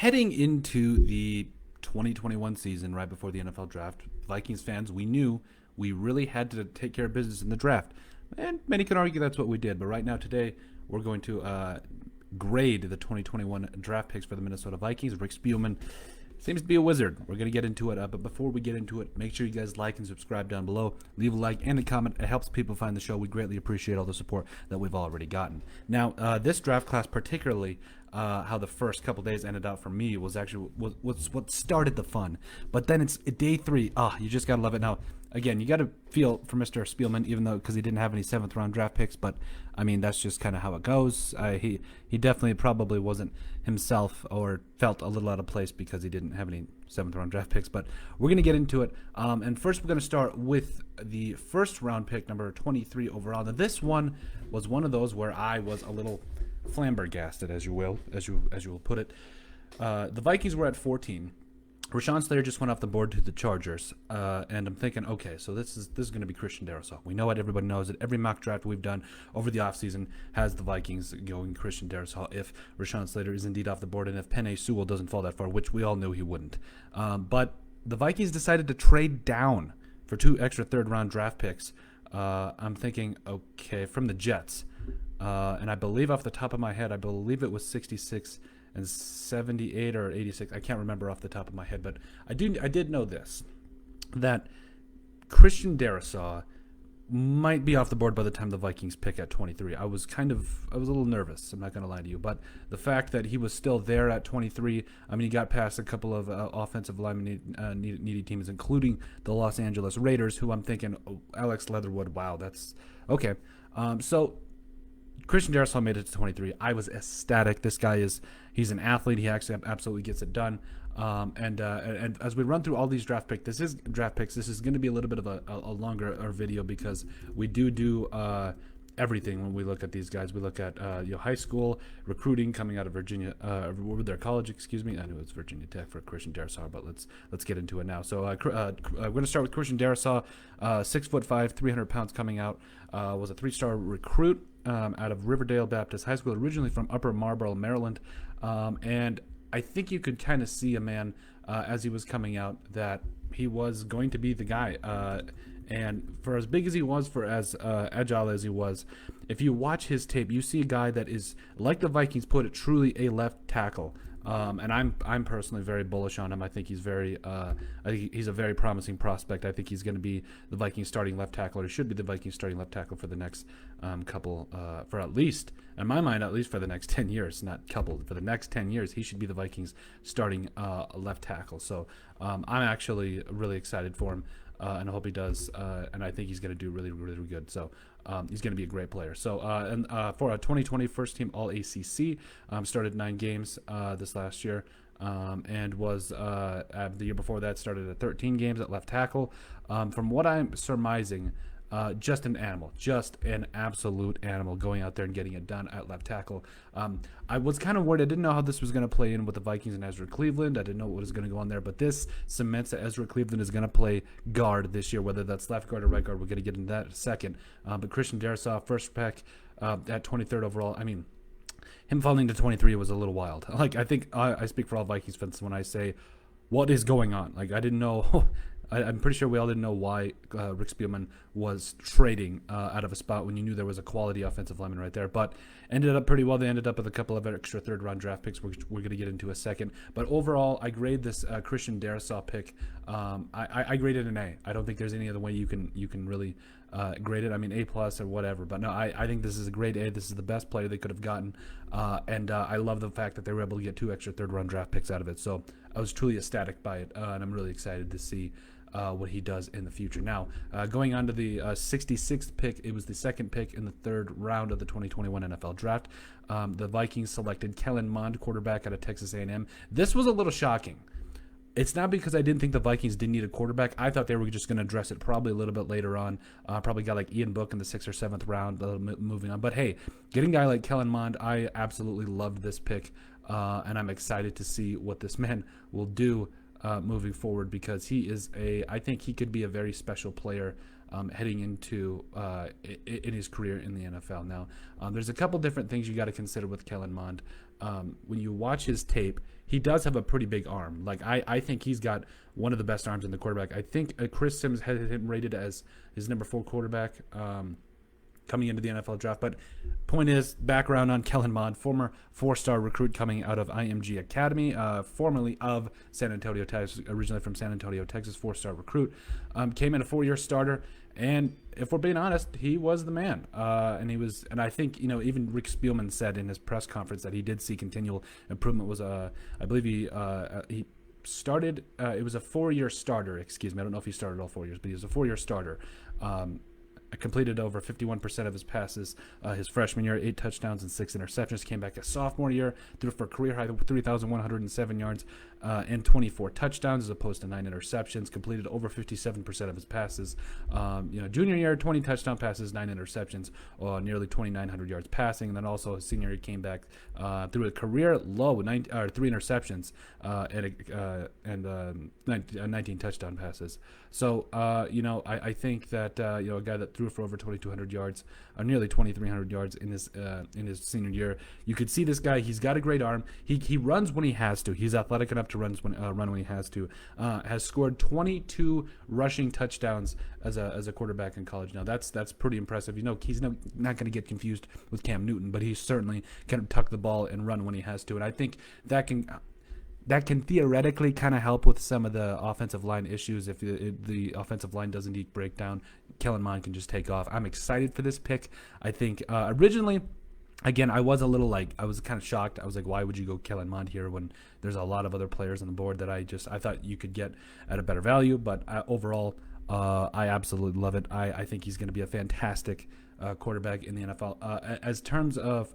heading into the 2021 season, right before the NFL draft, Vikings fans, we knew we really had to take care of business in the draft. And many can argue that's what we did. But right now, today, we're going to grade the 2021 draft picks for the Minnesota Vikings. Rick Spielman seems to be a wizard. We're going to get into it. But before we get into it, make sure you guys like and subscribe down below. Leave a like and a comment. It helps people find the show. We greatly appreciate all the support that we've already gotten. Now, this draft class particularly, how the first couple days ended out for me was actually what started the fun. But then it's day 3. You just got to love it. Now, again, you got to feel for Mr. Spielman, even though because he didn't have any 7th round draft picks. But I mean, that's just kind of how it goes. He definitely probably wasn't himself or felt a little out of place because he didn't have any 7th round draft picks. But we're going to get into it. And first, we're going to start with the 1st round pick, number 23 overall. Now, this one was one of those where I was a little flabbergasted, as you will put it. The Vikings were at 14. Rashawn Slater just went off the board to the Chargers, and I'm thinking, okay, so this is going to be Christian Darasaw. We know it. Everybody knows it. Every mock draft we've done over the offseason has the Vikings going Christian Darasaw if Rashawn Slater is indeed off the board and if Penei Sewell doesn't fall that far, which we all knew he wouldn't. But the Vikings decided to trade down for 2 extra 3rd-round draft picks. I'm thinking, okay, from the Jets. And I believe off the top of my head, it was 66 and 78 or 86. I can't remember off the top of my head, but I did know this, that Christian Darasaw might be off the board by the time the Vikings pick at 23. I was a little nervous. I'm not going to lie to you, but the fact that he was still there at 23, I mean, he got past a couple of offensive lineman needy teams, including the Los Angeles Raiders, who I'm thinking, Alex Leatherwood, wow, that's okay. So Christian Darasaw made it to 23. I was ecstatic. This guy he's an athlete. He actually absolutely gets it done. And as we run through all these draft picks, this is going to be a little bit of a longer video because we do everything when we look at these guys. We look at high school recruiting coming out of Virginia, their college. Excuse me, I knew it was Virginia Tech for Christian Darasaw, but let's get into it now. So we're going to start with Christian Darasaw, 6'5", 300 pounds, coming out. Was a 3-star recruit out of Riverdale Baptist High School, originally from Upper Marlboro, Maryland, and I think you could kind of see a man as he was coming out that he was going to be the guy. And for as big as he was, for as agile as he was, if you watch his tape, you see a guy that is, like the Vikings put it, truly a left tackle. And I'm personally very bullish on him. I think he's I think he's a very promising prospect. I think he's going to be the Vikings starting left tackle, or should be the Vikings starting left tackle for the next for at least, in my mind, at least for the next 10 years, not couple, for the next 10 years, he should be the Vikings starting left tackle. So I'm actually really excited for him. And I hope he does, and I think he's going to do really, really good. So he's going to be a great player. So for a 2020 first-team All-ACC, started 9 games this last year, and was the year before that started at 13 games at left tackle. From what I'm surmising, just an absolute animal going out there and getting it done at left tackle. I was kind of worried. I didn't know how this was going to play in with the Vikings and Ezra Cleveland. I didn't know what was going to go on there, but this cements that Ezra Cleveland is going to play guard this year, whether that's left guard or right guard. We're going to get into that in a second. But Christian Darasaw, first pick at 23rd overall. I mean, him falling to 23 was a little wild. Like, I think I speak for all Vikings fans when I say, what is going on? Like, I didn't know. I'm pretty sure we all didn't know why Rick Spielman was trading out of a spot when you knew there was a quality offensive lineman right there. But ended up pretty well. They ended up with a couple of extra 3rd-round draft picks we're going to get into a second. But overall, I grade this Christian Darasaw pick. I graded an A. I don't think there's any other way you can really grade it. I mean, A+ or whatever. But no, I think this is a grade A. This is the best player they could have gotten. And I love the fact that they were able to get 2 extra 3rd-round draft picks out of it. So I was truly ecstatic by it. And I'm really excited to see what he does in the future. Now, going on to the 66th pick, it was the 2nd pick in the 3rd round of the 2021 NFL Draft. The Vikings selected Kellen Mond, quarterback out of Texas A&M. This was a little shocking. It's not because I didn't think the Vikings didn't need a quarterback. I thought they were just going to address it probably a little bit later on. Probably got like Ian Book in the 6th or 7th round, moving on. But hey, getting a guy like Kellen Mond, I absolutely loved this pick, and I'm excited to see what this man will do moving forward, because I think he could be a very special player heading into in his career in the NFL. Now, there's a couple different things you got to consider with Kellen Mond. When you watch his tape, he does have a pretty big arm. Like I think he's got one of the best arms in the quarterback. I think Chris Sims had him rated as his number 4 quarterback coming into the NFL draft. But point is, background on Kellen Mond, former 4-star recruit coming out of IMG Academy, formerly of San Antonio, Texas, originally from San Antonio, Texas, 4-star recruit, came in a 4-year starter. And if we're being honest, he was the man. And I think, even Rick Spielman said in his press conference that he did see continual improvement. I believe he started, it was a 4-year starter, excuse me. I don't know if he started all 4 years, but he was a 4-year starter. Completed over 51% of his passes his freshman year, 8 touchdowns and 6 interceptions. Came back a sophomore year, threw for a career high 3,107 yards and 24 touchdowns as opposed to 9 interceptions. Completed over 57% of his passes. Junior year, 20 touchdown passes, 9 interceptions, nearly 2,900 yards passing. And then also his senior year came back through a career low 3 interceptions and 19 touchdown passes. So I think that a guy that threw for over 2,200 yards, nearly 2,300 yards in his senior year. You could see this guy. He's got a great arm. He runs when he has to. He's athletic enough to run when he has to. Has scored 22 rushing touchdowns as a quarterback in college. Now that's pretty impressive. He's not going to get confused with Cam Newton, but he certainly can tuck the ball and run when he has to. And I think that can theoretically kind of help with some of the offensive line issues. If the offensive line does indeed break down, Kellen Mond can just take off. I'm excited for this pick. I think originally, again, I was kind of shocked. I was like, why would you go Kellen Mond here when there's a lot of other players on the board that I thought you could get at a better value. But overall, I absolutely love it. I think he's going to be a fantastic quarterback in the NFL. As terms of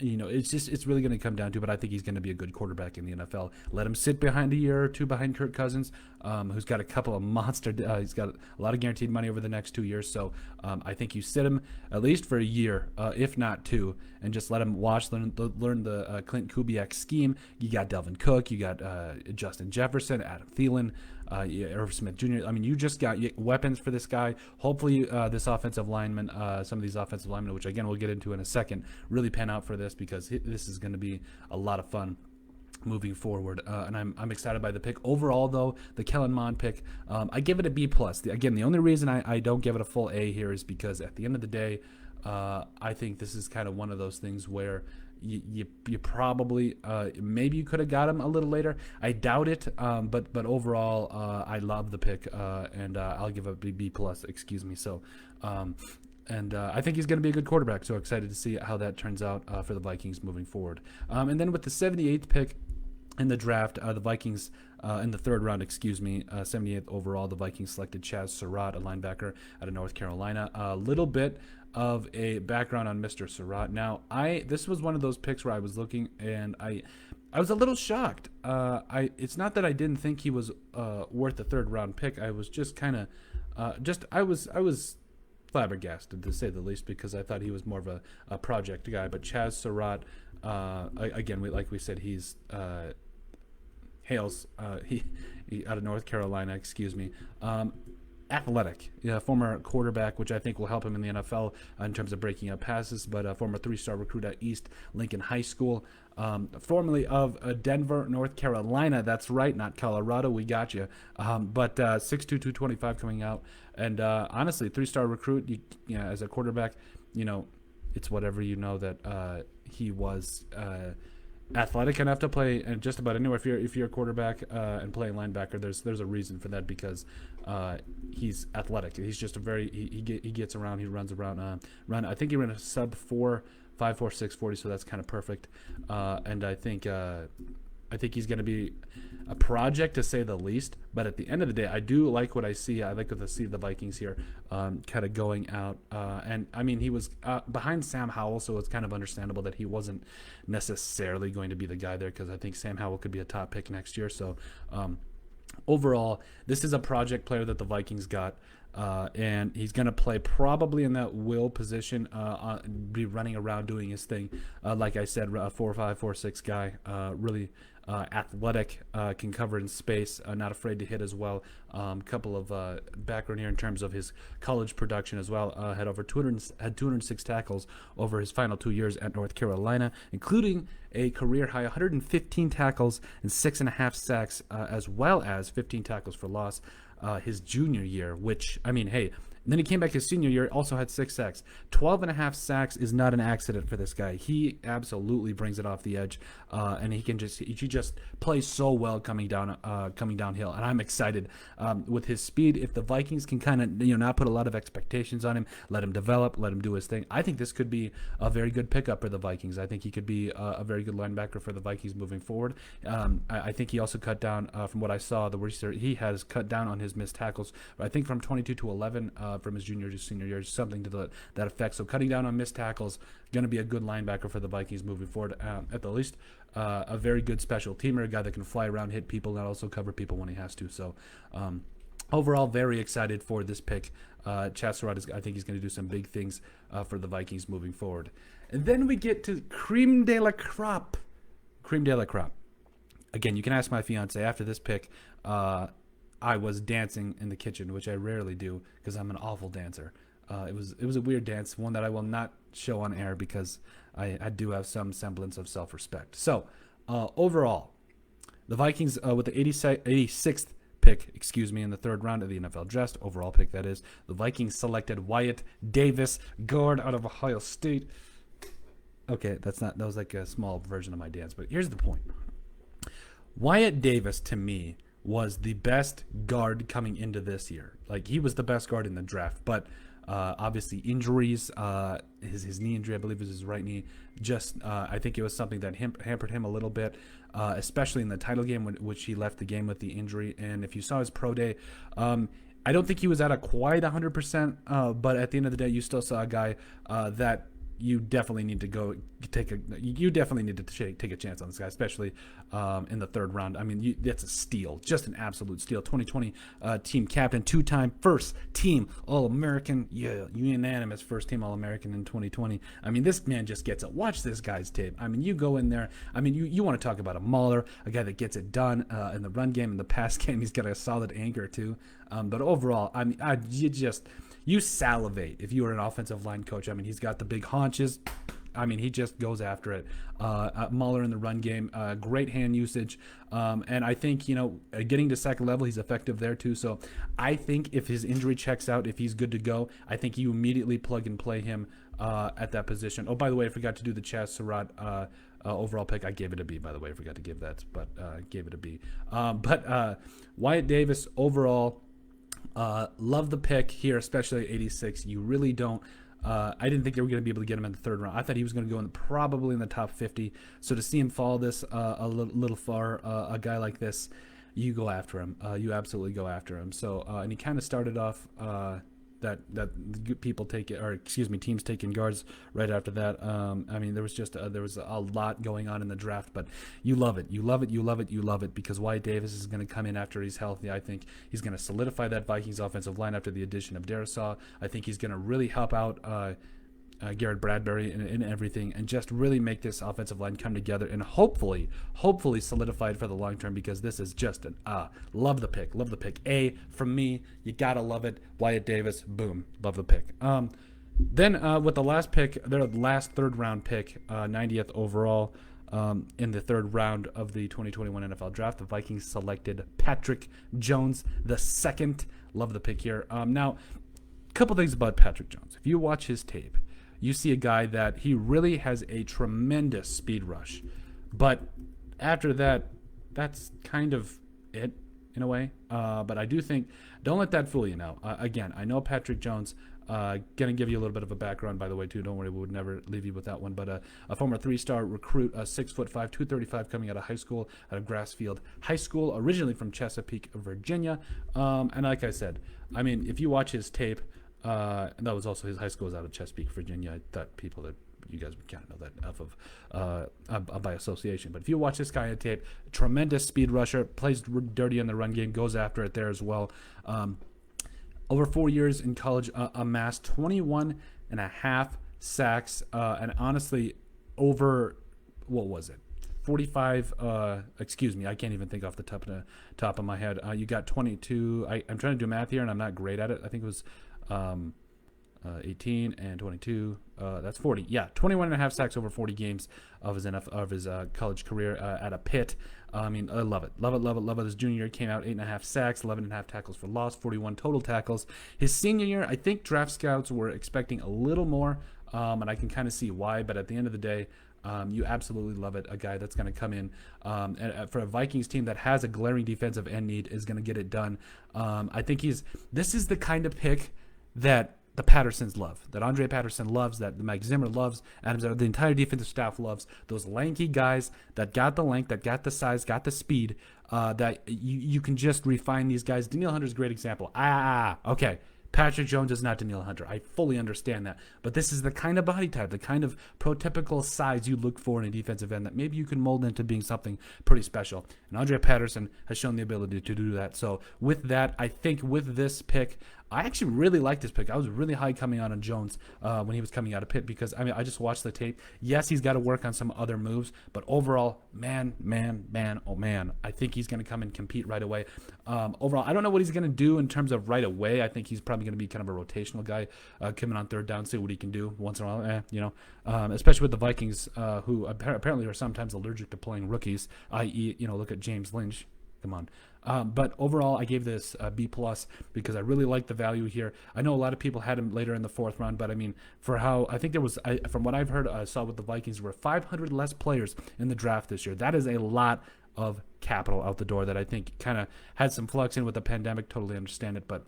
it's really going to come down to, but I think he's going to be a good quarterback in the NFL. Let him sit behind a year or two behind Kirk Cousins, who's got a couple of he's got a lot of guaranteed money over the next 2 years. So I think you sit him at least for a year, if not 2, and just let him learn the Clint Kubiak scheme. You got Delvin Cook, you got Justin Jefferson, Adam Thielen, Irv Smith Jr. I mean, you just got weapons for this guy. Hopefully, this offensive lineman, some of these offensive linemen, which again we'll get into in a second, really pan out for this because this is going to be a lot of fun moving forward. And I'm excited by the pick. Overall, though, the Kellen Mond pick, I give it a B+. Again, the only reason I don't give it a full A here is because at the end of the day, I think this is kind of one of those things where you probably maybe you could have got him a little later. I doubt it, but overall, I love the pick, and I'll give it a B+. Excuse me. So, I think he's going to be a good quarterback. So excited to see how that turns out for the Vikings moving forward. And then with the 78th pick in the draft, the Vikings in the 3rd round, 78th overall, the Vikings selected Chaz Sarad, a linebacker out of North Carolina. A little bit of a background on Mr. Sarad. Now, this was one of those picks where I was looking and I was a little shocked. It's not that I didn't think he was worth a 3rd round pick. I was just kind of I was flabbergasted, to say the least, because I thought he was more of a project guy. But Chaz Sarad, again, like we said, he's hails he out of North Carolina. Athletic, former quarterback, which I think will help him in the NFL in terms of breaking up passes, but former 3-star recruit at East Lincoln High School, formerly of Denver, North Carolina. That's right, not Colorado. We got you. But 6'2", 225 coming out, and honestly, 3-star recruit. As a quarterback, it's whatever that he was. Athletic enough to play and just about anywhere. If you're a quarterback and playing linebacker, there's a reason for that, because he's athletic. He's just he gets around. He runs around. I think he ran a sub 5.46 40, so that's kind of perfect. And I think he's going to be a project, to say the least. But at the end of the day, I do like what I see. I like what I see the Vikings here kind of going out. And I mean, he was behind Sam Howell, so it's kind of understandable that he wasn't necessarily going to be the guy there, because I think Sam Howell could be a top pick next year. So overall, this is a project player that the Vikings got. And he's going to play probably in that will position, be running around doing his thing. Like I said, a 4.5, 4.6 guy. Really athletic, can cover in space, not afraid to hit as well. Couple of background here in terms of his college production as well. Had 206 tackles over his final 2 years at North Carolina, including a career high 115 tackles and 6.5 sacks, as well as 15 tackles for loss his junior year, which, I mean, hey, and then he came back his senior year, also had 6 sacks. 12.5 sacks is not an accident for this guy. He absolutely brings it off the edge, and he just plays so well coming downhill. And I'm excited with his speed. If the Vikings can kind of not put a lot of expectations on him, let him develop, let him do his thing, I think this could be a very good pickup for the Vikings. I think he could be a very good linebacker for the Vikings moving forward. I think he also cut down, from what I saw, the research, he has cut down on his missed tackles. I think from 22 to 11. From his junior to senior year, something to that effect. So cutting down on missed tackles, going to be a good linebacker for the Vikings moving forward. At the least, a very good special teamer, a guy that can fly around, hit people, and also cover people when he has to. So overall, very excited for this pick. Sarad, I think he's going to do some big things for the Vikings moving forward. And then we get to creme de la crop. Creme de la crop. Again, you can ask my fiance after this pick. I was dancing in the kitchen, which I rarely do because I'm an awful dancer. It was a weird dance, one that I will not show on air because I do have some semblance of self-respect. So overall, the Vikings with the 86th pick, in the third round of the NFL draft, overall pick that is, the Vikings selected Wyatt Davis, guard out of Ohio State. Okay, that was like a small version of my dance, but here's the point. Wyatt Davis, to me, was the best guard coming into this year. Like, he was the best guard in the draft, but obviously injuries, his knee injury, I believe was his right knee, I think it was something that hampered him a little bit, especially in the title game, which he left the game with the injury. And if you saw his pro day, I don't think he was at a quite 100%, but at the end of the day, you still saw a guy that you definitely need to take a chance on this guy, especially in the third round. I mean, that's a steal, just an absolute steal. 2020 team captain, 2-time first team All-American, unanimous first team All-American in 2020. I mean, this man just gets it. Watch this guy's tape. I mean, you go in there. I mean, you want to talk about a mauler, a guy that gets it done in the run game, in the pass game. He's got a solid anchor too. But overall, I mean, you salivate if you were an offensive line coach. I mean, he's got the big haunches. I mean, he just goes after it. Mauler in the run game, great hand usage. And I think, getting to second level, he's effective there too. So I think if his injury checks out, if he's good to go, I think you immediately plug and play him at that position. Oh, by the way, I forgot to do the Sarad overall pick. I gave it a B, by the way. I forgot to give that, but gave it a B. But Wyatt Davis, overall, love the pick here, especially at 86. You really don't. I didn't think they were going to be able to get him in the third round. I thought he was going to go probably in the top 50. So to see him fall this a little far, a guy like this, you go after him. You absolutely go after him. So and he kind of started off that people teams taking guards right after that. I mean, there was a lot going on in the draft, but you love it because Wyatt Davis is going to come in after he's healthy. I think he's going to solidify that Vikings offensive line after the addition of Darasaw. I think he's going to really help out Garrett Bradbury and everything, and just really make this offensive line come together and hopefully solidify it for the long term, because this is just love the pick. A from me, you gotta love it. Wyatt Davis, boom, love the pick. Then with the last pick, their last third round pick, 90th overall, in the third round of the 2021 NFL draft, the Vikings selected Patrick Jones the second. Love the pick here. Now, a couple things about Patrick Jones. If you watch his tape, you see a guy that he really has a tremendous speed rush. But after that, that's kind of it in a way. But I do think, don't let that fool you now. Again, I know Patrick Jones, going to give you a little bit of a background, by the way, too. Don't worry, we would never leave you with that one. But a former 3-star recruit, 6'5", 235, coming out of high school, out of Grassfield High School, originally from Chesapeake, Virginia. And like I said, I mean, if you watch his tape, and that was also his high school was out of Chesapeake, Virginia. I thought you guys would kind of know that off by association. But if you watch this guy on tape, tremendous speed rusher, plays dirty in the run game, goes after it there as well. Over 4 years in college, amassed 21.5 sacks, and honestly, over, what was it, 45. Excuse me, I can't even think off the top of my head. You got 22. I'm trying to do math here, and I'm not great at it. I think it was 18 and 22. That's 40. Yeah, 21 and a half sacks over 40 games of his college career at a Pitt. I mean, I love it. Love it, love it, love it. His junior year came out 8.5 sacks, 11.5 tackles for loss, 41 total tackles. His senior year, I think draft scouts were expecting a little more, and I can kind of see why, but at the end of the day, you absolutely love it. A guy that's going to come in and for a Vikings team that has a glaring defensive end need is going to get it done. I think this is the kind of pick that the Pattersons love, that Andre Patterson loves, that Mike Zimmer loves, the entire defensive staff loves. Those lanky guys that got the length, that got the size, got the speed, that you can just refine these guys. Danielle Hunter's a great example. Okay. Patrick Jones is not Danielle Hunter. I fully understand that. But this is the kind of body type, the kind of prototypical size you look for in a defensive end that maybe you can mold into being something pretty special. And Andre Patterson has shown the ability to do that. So with that, I think with this pick, I actually really like this pick. I was really high coming out on Jones when he was coming out of Pitt because, I mean, I just watched the tape. Yes, he's got to work on some other moves, but overall, man, I think he's going to come and compete right away. Overall, I don't know what he's going to do in terms of right away. I think he's probably going to be kind of a rotational guy coming on third down, see what he can do once in a while, especially with the Vikings, who apparently are sometimes allergic to playing rookies, i.e., look at James Lynch. Come on. But overall, I gave this a B+ because I really like the value here. I know a lot of people had him later in the fourth round, but I mean, for how I think there was, from what I've heard, I saw with the Vikings, there were 500 less players in the draft this year. That is a lot of capital out the door that I think kind of had some flux in with the pandemic. Totally understand it, but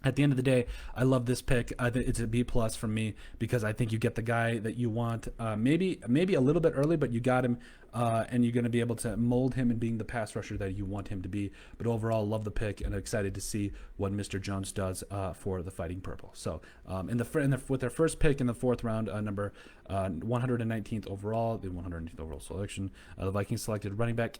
at the end of the day, I love this pick. It's a B+ from me because I think you get the guy that you want. Maybe a little bit early, but you got him, and you're going to be able to mold him in being the pass rusher that you want him to be. But overall, love the pick and excited to see what Mr. Jones does for the Fighting Purple. So, with their first pick in the fourth round, number 119th overall, the 119th overall selection, the Vikings selected running back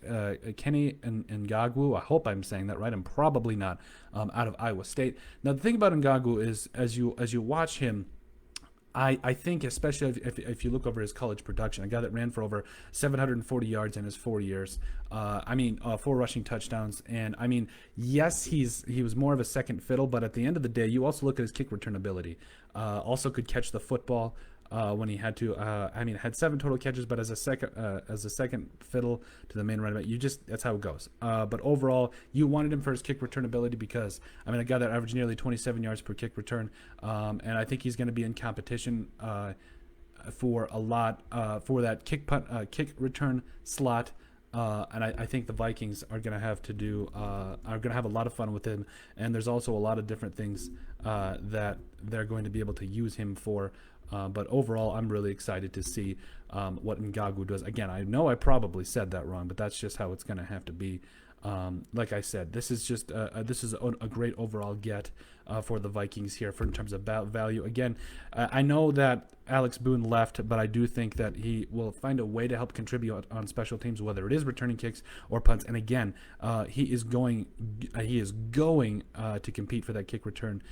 Kenny Ngagwu. I hope I'm saying that right. I'm probably not. Out of Iowa State. Now, the thing about Ngagwu is, as you watch him, I think, especially if you look over his college production, a guy that ran for over 740 yards in his 4 years, 4 rushing touchdowns, and I mean, yes, he was more of a second fiddle, but at the end of the day, you also look at his kick return ability. Also could catch the football. When he had to, had 7 total catches, but as a second fiddle to the main running back, that's how it goes. But overall, you wanted him for his kick return ability because, a guy that averaged nearly 27 yards per kick return, and I think he's going to be in competition for a lot for that kick return slot. And I think the Vikings are going to have a lot of fun with him. And there's also a lot of different things that they're going to be able to use him for. But overall, I'm really excited to see what Ngagwu does. Again, I know I probably said that wrong, but that's just how it's going to have to be. Like I said, this is just a great overall get for the Vikings here in terms of value. Again, I know that Alex Boone left, but I do think that he will find a way to help contribute on special teams, whether it is returning kicks or punts. And again, he is going to compete for that kick return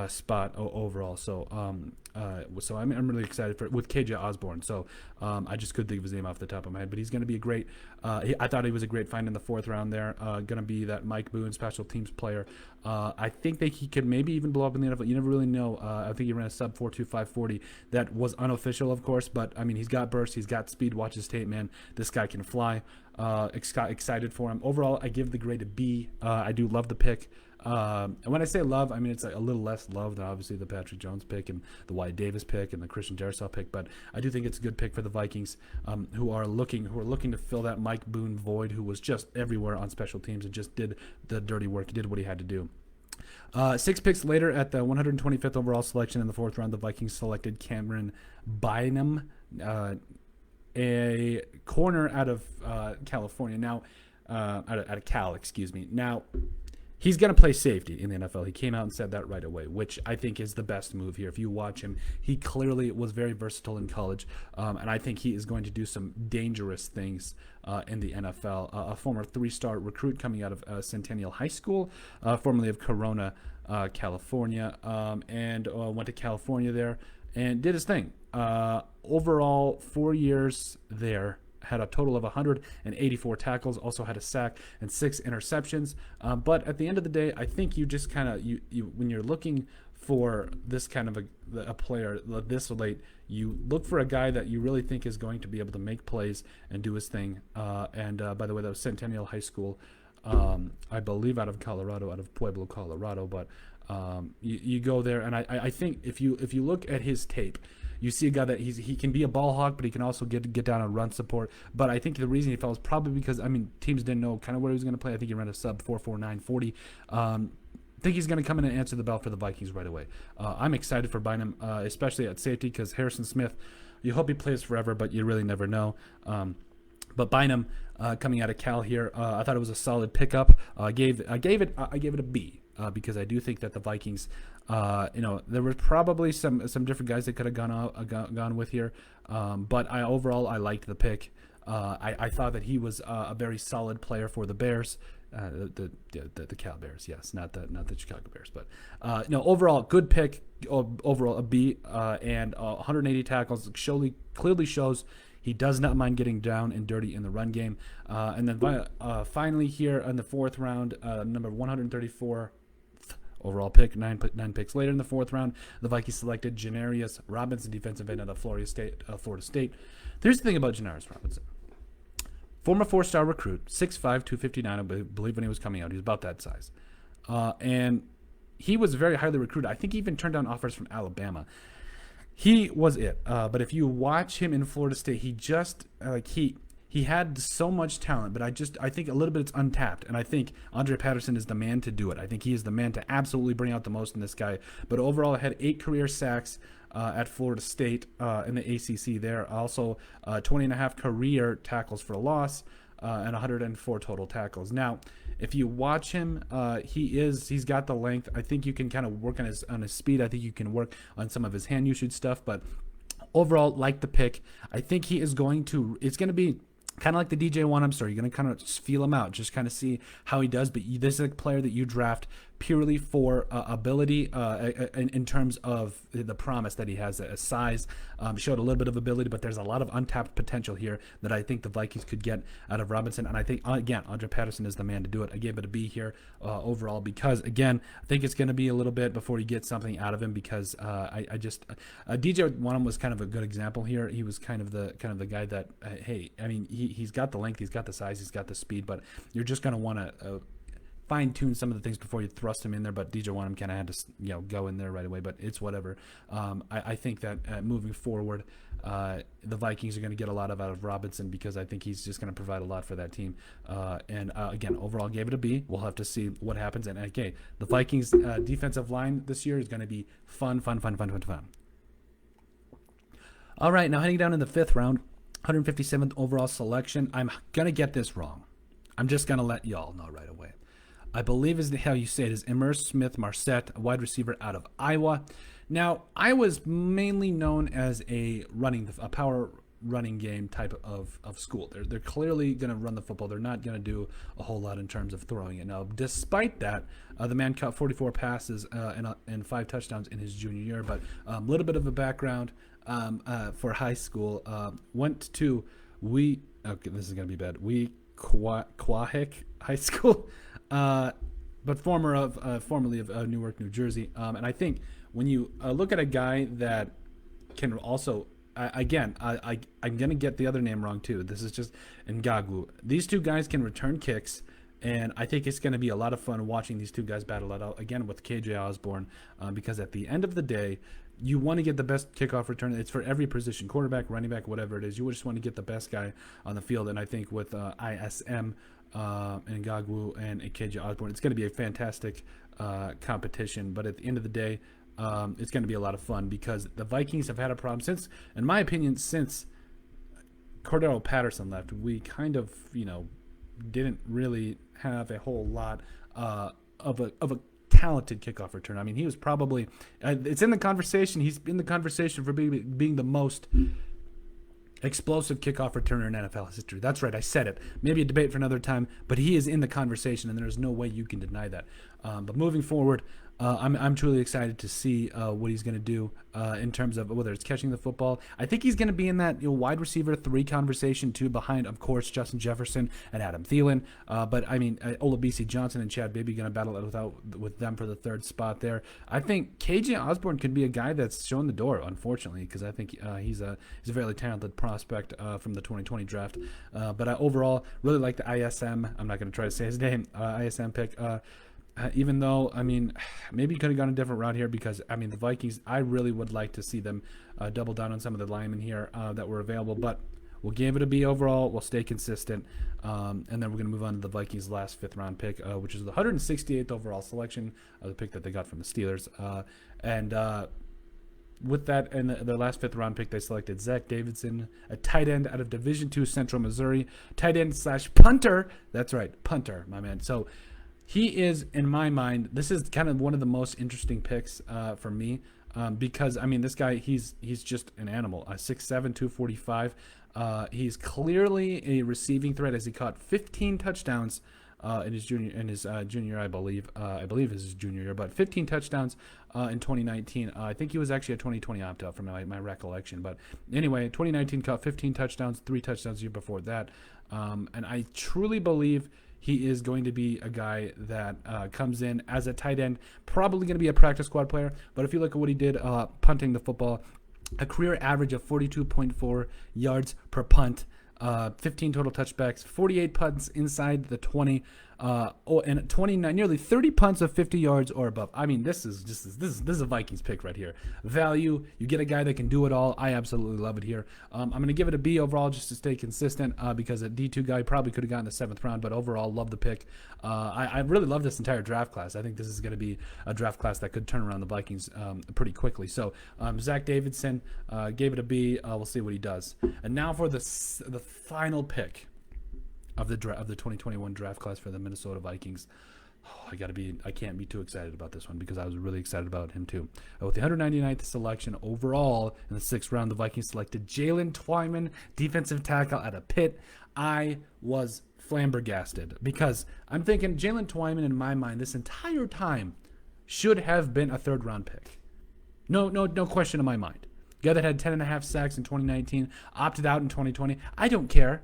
spot overall. So I'm really excited with KJ Osborne. So I just couldn't think of his name off the top of my head, but he's going to be a great. I thought he was a great find in the fourth round there. Going to be that Mike Boone special teams player. I think that he could maybe even blow up in the NFL. You never really know. I think he ran a sub 4.25 40. That was unofficial, of course, but he's got burst, he's got speed. Watch his tape, man. This guy can fly. Excited for him. Overall, I give the grade a B. I do love the pick. And when I say love, it's like a little less love than obviously the Patrick Jones pick and the Wyatt Davis pick and the Christian Darasaw pick, but I do think it's a good pick for the Vikings, who are looking to fill that Mike Boone void, who was just everywhere on special teams and just did the dirty work. He did what he had to do. 6 picks later, at the 125th overall selection in the fourth round, the Vikings selected Cameron Bynum, a corner out of California. Now, out of Cal, excuse me. Now, he's going to play safety in the NFL. He came out and said that right away, which I think is the best move here. If you watch him, he clearly was very versatile in college, and I think he is going to do some dangerous things in the NFL. A former 3-star recruit coming out of Centennial High School, formerly of Corona, California, and went to California there and did his thing. Overall, 4 years there. had a total of 184 tackles, also had a sack and 6 interceptions. But at the end of the day, I think you just kind of you when you're looking for this kind of a player this late, you look for a guy that you really think is going to be able to make plays and do his thing. And by the way, that was Centennial High School, I believe out of Colorado, out of Pueblo, Colorado. But you go there, and I think if you look at his tape, you see a guy that he can be a ball hawk, but he can also get down and run support. But I think the reason he fell is probably because, I mean, teams didn't know kind of where he was going to play. I think he ran a sub 4.49 40. I think he's going to come in and answer the bell for the Vikings right away. I'm excited for Bynum, especially at safety, because Harrison Smith, you hope he plays forever, but you really never know. But Bynum coming out of Cal here, I thought it was a solid pickup. I gave it a B because I do think that the Vikings, there were probably some different guys that could have gone with here, but overall I liked the pick. I thought that he was a very solid player for the Bears. The Cal Bears, yes, not the Chicago Bears, but overall good pick. Overall a B, and 180 tackles clearly shows he does not mind getting down and dirty in the run game. And then finally here in the 4th round, number 134 overall pick, nine picks later in the 4th round, the Vikings selected Janarius Robinson, defensive end out of Florida State. Here's the thing about Janarius Robinson. Former 4-star recruit, 6'5", 259, I believe when he was coming out. He was about that size. And he was very highly recruited. I think he even turned down offers from Alabama. He was it. But if you watch him in Florida State, he just, he had so much talent, but I think a little bit it's untapped. And I think Andre Patterson is the man to do it. I think he is the man to absolutely bring out the most in this guy. But overall, I had 8 career sacks at Florida State in the ACC there. Also, 20.5 career tackles for a loss and 104 total tackles. Now, if you watch him, he's got the length. I think you can kind of work on his speed. I think you can work on some of his hand usage stuff. But overall, like the pick, I think it's going to be kind of like the DJ Wonnum story. You're going to kind of just feel him out, just kind of see how he does. But this is a player that you draft purely for ability in terms of the promise that he has, a size. Showed a little bit of ability, but there's a lot of untapped potential here that I think the Vikings could get out of Robinson. And I think, again, Andre Patterson is the man to do it. I gave it a B here overall because, again, I think it's going to be a little bit before you get something out of him because DJ Wonnum was kind of a good example here. He was kind of the guy that, he's got the length, he's got the size, he's got the speed, but you're just going to want to fine-tune some of the things before you thrust him in there. But DJ Wonnum kind of had to go in there right away, but it's whatever. I think that moving forward, the Vikings are going to get a lot out of Robinson because I think he's just going to provide a lot for that team. Again, overall gave it a B. We'll have to see what happens. And okay, the Vikings defensive line this year is going to be fun. All right, now heading down in the 5th round, 157th overall selection. I'm going to get this wrong. I'm just going to let y'all know right away. I believe is how you say it, is Emers Smith Marset, a wide receiver out of Iowa. Now, I was mainly known as a power running game type of school. They're clearly going to run the football. They're not going to do a whole lot in terms of throwing it. Now, despite that, the man caught 44 passes and 5 touchdowns in his junior year. But a little bit of a background for high school. Went to this is going to be bad. Quahik High School. But formerly of Newark, New Jersey. And I think when you look at a guy that can also, I'm going to get the other name wrong too. This is just Ngagwu. These two guys can return kicks, and I think it's going to be a lot of fun watching these two guys battle it out, again, with KJ Osborne, because at the end of the day, you want to get the best kickoff return. It's for every position, quarterback, running back, whatever it is. You just want to get the best guy on the field, and I think with ISM, and Ngagwu and KJ Osborne, it's going to be a fantastic competition. But at the end of the day, it's going to be a lot of fun because the Vikings have had a problem since Cordero Patterson left. We kind of didn't really have a whole lot of a talented kickoff return. I mean, he was probably it's in the conversation. He's in the conversation for being the most explosive kickoff returner in NFL history. That's right, I said it. Maybe a debate for another time, but he is in the conversation, and there's no way you can deny that. But moving forward, I'm truly excited to see what he's going to do in terms of whether it's catching the football. I think he's going to be in that wide receiver 3 conversation too, behind, of course, Justin Jefferson and Adam Thielen. But I mean, Olabisi Johnson and Chad Beebe going to battle it with them for the 3rd spot there. I think KJ Osborne could be a guy that's shown the door, unfortunately, because I think he's a fairly talented prospect from the 2020 draft. But I overall really like the ISM. I'm not going to try to say his name. ISM pick. Even though, I mean, maybe you could have gone a different route here because, I mean, the Vikings, I really would like to see them double down on some of the linemen here that were available. But we'll give it a B overall. We'll stay consistent. And then we're going to move on to the Vikings' last 5th-round pick, which is the 168th overall selection, the pick that they got from the Steelers. With that, and their last 5th-round pick, they selected Zach Davidson, a tight end out of Division II Central Missouri. Tight end / punter. That's right, punter, my man. So he is, in my mind, this is kind of one of the most interesting picks for me because, I mean, this guy, he's just an animal. 6'7", 245. He's clearly a receiving threat as he caught 15 touchdowns in his junior, I believe. I believe is his junior year, but 15 touchdowns in 2019. I think he was actually a 2020 opt-out from my recollection. But anyway, 2019 caught 15 touchdowns, 3 touchdowns the year before that. And I truly believe he is going to be a guy that comes in as a tight end, probably going to be a practice squad player. But if you look at what he did punting the football, a career average of 42.4 yards per punt, 15 total touchbacks, 48 punts inside the 20, and 29, nearly 30 punts of 50 yards or above. I mean, this is a Vikings pick right here. Value, you get a guy that can do it all. I absolutely love it here. I'm going to give it a B overall just to stay consistent because a D2 guy probably could have gotten the 7th round, but overall, love the pick. I really love this entire draft class. I think this is going to be a draft class that could turn around the Vikings pretty quickly. So Zach Davidson gave it a B. We'll see what he does. And now for the final pick of the 2021 draft class for the Minnesota Vikings. I can't be too excited about this one because I was really excited about him too. With the 199th selection overall in the 6th round, the Vikings selected Jalen Twyman, defensive tackle out of Pitt. I was flabbergasted because I'm thinking Jalen Twyman in my mind this entire time should have been a 3rd round pick. No question in my mind. Guy that had 10.5 sacks in 2019, opted out in 2020. I don't care.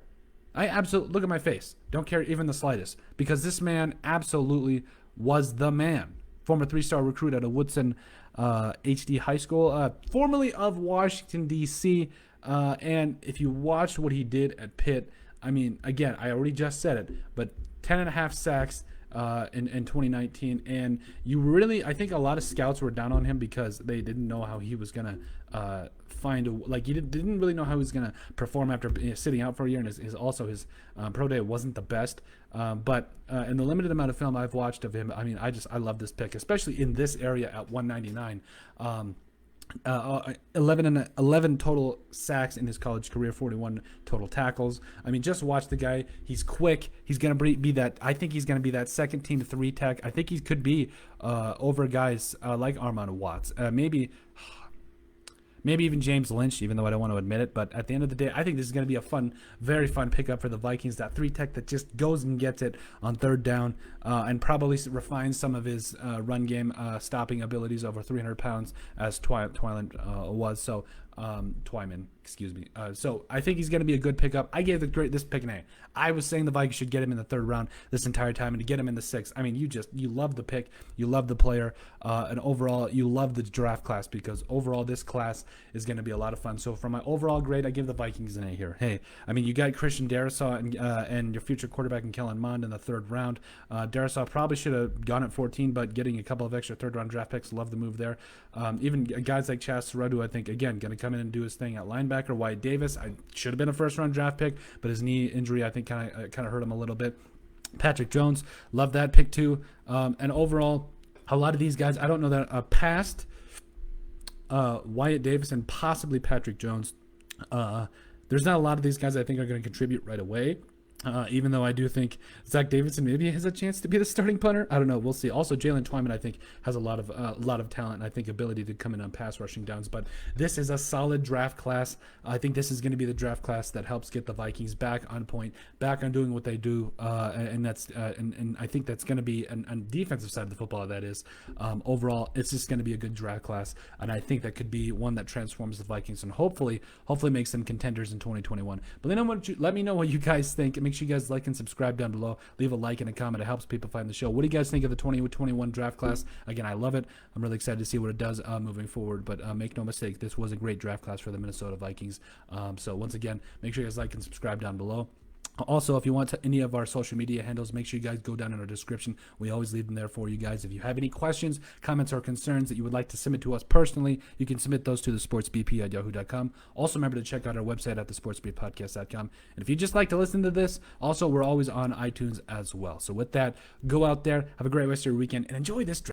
I absolutely, look at my face. Don't care even the slightest. Because this man absolutely was the man. Former 3-star recruit out of Woodson HD High School, formerly of Washington, D.C. And if you watched what he did at Pitt, I mean, again, I already just said it, but 10.5 sacks in 2019. And you really, I think a lot of scouts were down on him because they didn't know how he was going to he didn't really know how he was going to perform after sitting out for a year, and his pro day wasn't the best. But in the limited amount of film I've watched of him, I mean, I love this pick, especially in this area at 199. 11 total sacks in his college career, 41 total tackles. I mean, just watch the guy. He's quick. He's going to be that. I think he's going to be that second team 3 tech. I think he could be over guys like Armand Watts. Maybe even James Lynch, even though I don't want to admit it. But at the end of the day, I think this is going to be a very fun pickup for the Vikings. That 3 tech that just goes and gets it on 3rd down and probably refines some of his run game stopping abilities over 300 pounds as Twyman was. So Twyman, excuse me. So I think he's going to be a good pickup. I gave this pick an A. I was saying the Vikings should get him in the 3rd round this entire time, and to get him in the 6th, I mean, you love the pick, you love the player, and overall you love the draft class because overall this class is going to be a lot of fun. So for my overall grade, I give the Vikings an A here. Hey, I mean, you got Christian Darasaw and your future quarterback in Kellen Mond in the 3rd round. Darasaw probably should have gone at 14, but getting a couple of extra 3rd round draft picks, love the move there. Even guys like Sarad, who I think again going to come in and do his thing at linebacker. Wyatt Davis, I should have been a 1st round draft pick, but his knee injury I think kind of hurt him a little bit. Patrick Jones, love that pick too. And overall, a lot of these guys, I don't know that past Wyatt Davis and possibly Patrick Jones. There's not a lot of these guys I think are going to contribute right away. Even though I do think Zach Davidson maybe has a chance to be the starting punter. I don't know. We'll see. Also, Jalen Twyman, I think, has a lot of talent and I think ability to come in on pass rushing downs. But this is a solid draft class. I think this is going to be the draft class that helps get the Vikings back on point, back on doing what they do, and I think that's going to be on defensive side of the football. That is, overall, it's just going to be a good draft class, and I think that could be one that transforms the Vikings and hopefully makes them contenders in 2021. But let me know what you guys think. Make sure you guys like and subscribe down below. Leave a like and a comment. It helps people find the show. What do you guys think of the 2021 draft class? Again, I love it. I'm really excited to see what it does moving forward. But make no mistake, this was a great draft class for the Minnesota Vikings. So once again, make sure you guys like and subscribe down below. Also, if you want any of our social media handles, make sure you guys go down in our description. We always leave them there for you guys. If you have any questions, comments, or concerns that you would like to submit to us personally, you can submit those to thesportsbp@yahoo.com. Also, remember to check out our website at thesportsbppodcast.com. And if you just like to listen to this, also, we're always on iTunes as well. So with that, go out there, have a great rest of your weekend, and enjoy this